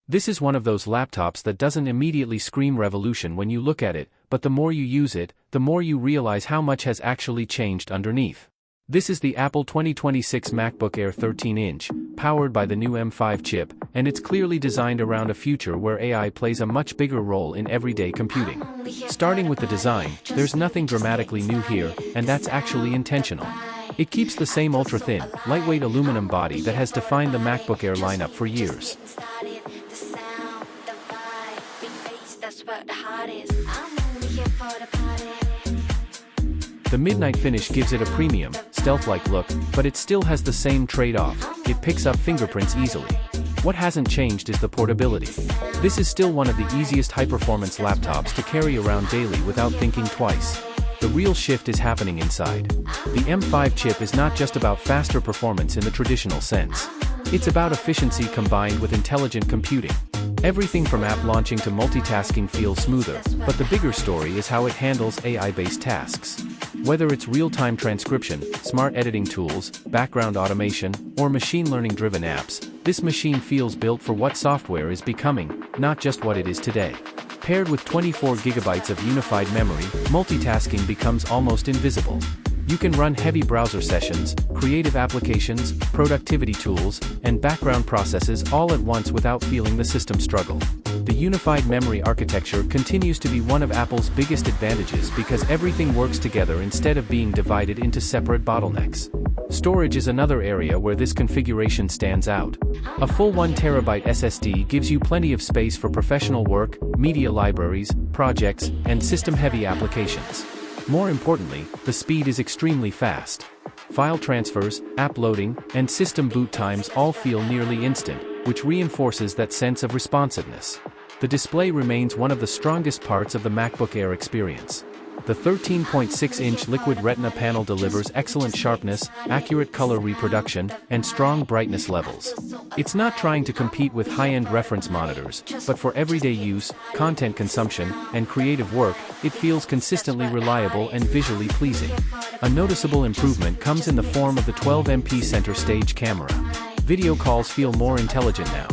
This is one of those laptops that doesn't immediately scream revolution when you look at it, but the more you use it, the more you realize how much has actually changed underneath. This is the Apple 2026 MacBook Air 13-inch, powered by the new M5 chip, and it's clearly designed around a future where AI plays a much bigger role in everyday computing. Starting with the design, there's nothing dramatically new here, and that's actually intentional. It keeps the same ultra-thin, lightweight aluminum body that has defined the MacBook Air lineup for years. The midnight finish gives it a premium, stealth-like look, but it still has the same trade-off: it picks up fingerprints easily. What hasn't changed is the portability. This is still one of the easiest high-performance laptops to carry around daily without thinking twice. The real shift is happening inside. The M5 chip is not just about faster performance in the traditional sense. It's about efficiency combined with intelligent computing. Everything from app launching to multitasking feels smoother, but the bigger story is how it handles AI-based tasks. Whether it's real-time transcription, smart editing tools, background automation, or machine learning-driven apps, this machine feels built for what software is becoming, not just what it is today. Paired with 24 gigabytes of unified memory, multitasking becomes almost invisible. You can run heavy browser sessions, creative applications, productivity tools, and background processes all at once without feeling the system struggle. The unified memory architecture continues to be one of Apple's biggest advantages because everything works together instead of being divided into separate bottlenecks. Storage is another area where this configuration stands out. A full 1TB SSD gives you plenty of space for professional work, media libraries, projects, and system-heavy applications. More importantly, the speed is extremely fast. File transfers, app loading, and system boot times all feel nearly instant, which reinforces that sense of responsiveness. The display remains one of the strongest parts of the MacBook Air experience. The 13.6-inch Liquid Retina panel delivers excellent sharpness, accurate color reproduction, and strong brightness levels. It's not trying to compete with high-end reference monitors, but for everyday use, content consumption, and creative work, it feels consistently reliable and visually pleasing. A noticeable improvement comes in the form of the 12MP center stage camera. Video calls feel more intelligent now.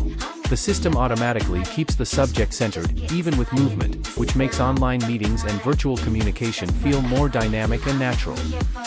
The system automatically keeps the subject centered, even with movement, which makes online meetings and virtual communication feel more dynamic and natural.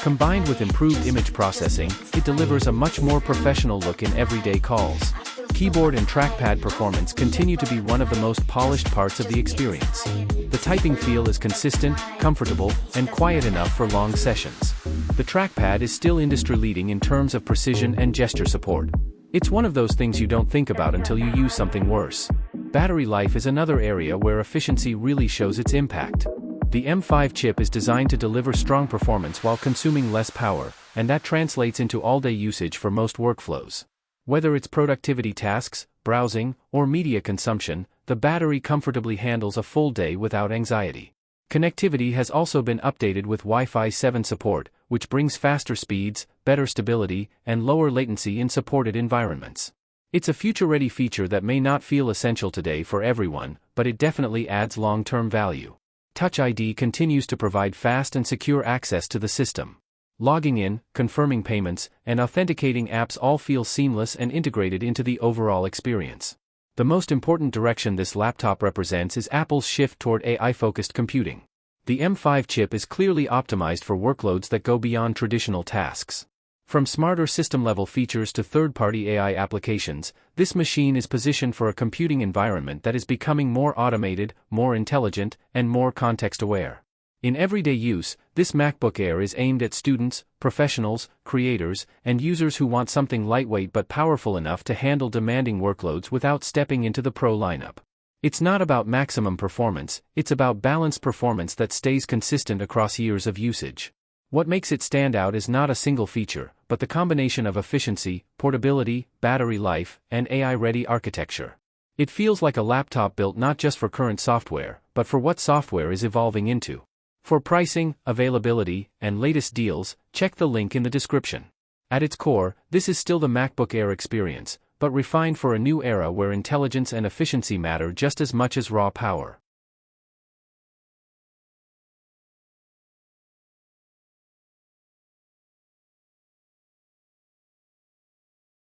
Combined with improved image processing, it delivers a much more professional look in everyday calls. Keyboard and trackpad performance continue to be one of the most polished parts of the experience. The typing feel is consistent, comfortable, and quiet enough for long sessions. The trackpad is still industry-leading in terms of precision and gesture support. It's one of those things you don't think about until you use something worse. Battery life is another area where efficiency really shows its impact. The M5 chip is designed to deliver strong performance while consuming less power, and that translates into all-day usage for most workflows. Whether it's productivity tasks, browsing, or media consumption, the battery comfortably handles a full day without anxiety. Connectivity has also been updated with Wi-Fi 7 support, which brings faster speeds, better stability, and lower latency in supported environments. It's a future-ready feature that may not feel essential today for everyone, but it definitely adds long-term value. Touch ID continues to provide fast and secure access to the system. Logging in, confirming payments, and authenticating apps all feel seamless and integrated into the overall experience. The most important direction this laptop represents is Apple's shift toward AI-focused computing. The M5 chip is clearly optimized for workloads that go beyond traditional tasks. From smarter system-level features to third-party AI applications, this machine is positioned for a computing environment that is becoming more automated, more intelligent, and more context-aware. In everyday use, this MacBook Air is aimed at students, professionals, creators, and users who want something lightweight but powerful enough to handle demanding workloads without stepping into the pro lineup. It's not about maximum performance, it's about balanced performance that stays consistent across years of usage. What makes it stand out is not a single feature, but the combination of efficiency, portability, battery life, and AI-ready architecture. It feels like a laptop built not just for current software, but for what software is evolving into. For pricing, availability, and latest deals, check the link in the description. At its core, this is still the MacBook Air experience, but refined for a new era where intelligence and efficiency matter just as much as raw power.